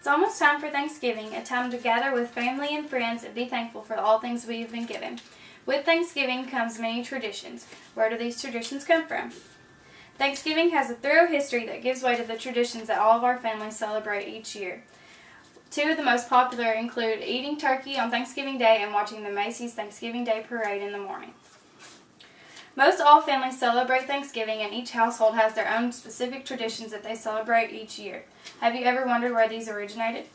It's almost time for Thanksgiving, a time to gather with family and friends and be thankful for all things we have been given. With Thanksgiving comes many traditions. Where do these traditions come from? Thanksgiving has a thorough history that gives way to the traditions that all of our families celebrate each year. Two of the most popular include eating turkey on Thanksgiving Day and watching the Macy's Thanksgiving Day Parade in the morning. Most all families celebrate Thanksgiving, and each household has their own specific traditions that they celebrate each year. Have you ever wondered where these originated?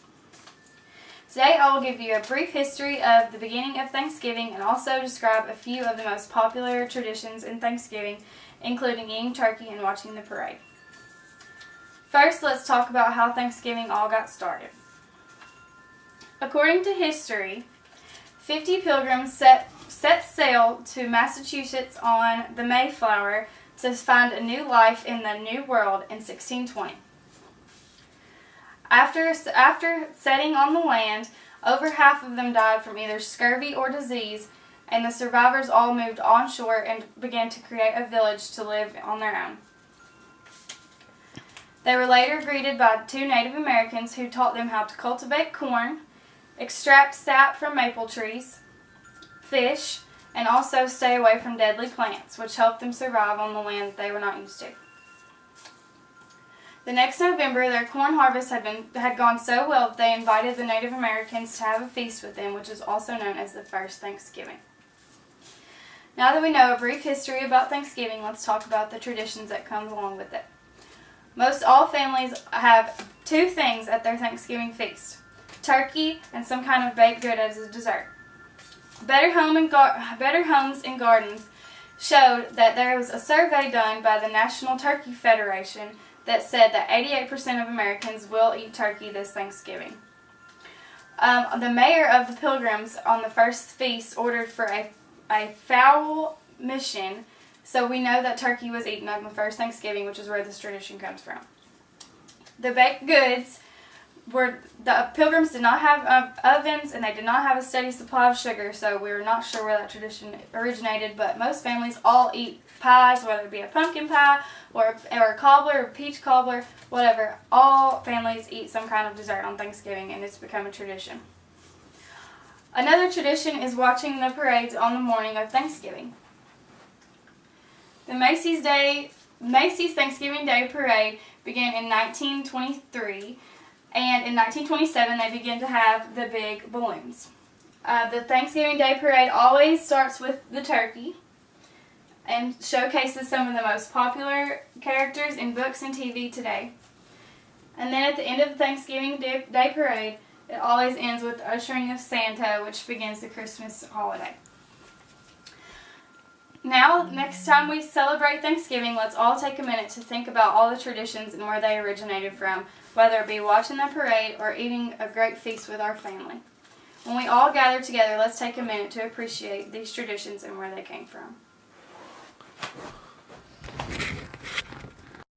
Today I will give you a brief history of the beginning of Thanksgiving and also describe a few of the most popular traditions in Thanksgiving, including eating turkey and watching the parade. First, let's talk about how Thanksgiving all got started. According to history, 50 pilgrims set sail to Massachusetts on the Mayflower to find a new life in the New World in 1620. After setting on the land, over half of them died from either scurvy or disease, and the survivors all moved onshore and began to create a village to live on their own. They were later greeted by two Native Americans who taught them how to cultivate corn, extract sap from maple trees, fish, and also stay away from deadly plants, which helped them survive on the land that they were not used to. The next November, their corn harvest had gone so well that they invited the Native Americans to have a feast with them, which is also known as the first Thanksgiving. Now that we know a brief history about Thanksgiving, let's talk about the traditions that come along with it. Most all families have two things at their Thanksgiving feast: turkey and some kind of baked good as a dessert. Better Homes and Gardens showed that there was a survey done by the National Turkey Federation that said that 88% of Americans will eat turkey this Thanksgiving. The mayor of the Pilgrims on the first feast ordered for a fowl mission, so we know that turkey was eaten on the first Thanksgiving, which is where this tradition comes from. The baked goods the Pilgrims did not have ovens, and they did not have a steady supply of sugar, so we're not sure where that tradition originated, but most families all eat pies, whether it be a pumpkin pie or a cobbler or peach cobbler, whatever. All families eat some kind of dessert on Thanksgiving, and it's become a tradition. Another tradition is watching the parades on the morning of Thanksgiving. The Macy's Thanksgiving Day Parade began in 1923, and in 1927 they began to have the big balloons. The Thanksgiving Day Parade always starts with the turkey and showcases some of the most popular characters in books and TV today. And then at the end of the Thanksgiving Day Parade, it always ends with the ushering of Santa, which begins the Christmas holiday. Now, next time we celebrate Thanksgiving, let's all take a minute to think about all the traditions and where they originated from, whether it be watching the parade or eating a great feast with our family. When we all gather together, let's take a minute to appreciate these traditions and where they came from.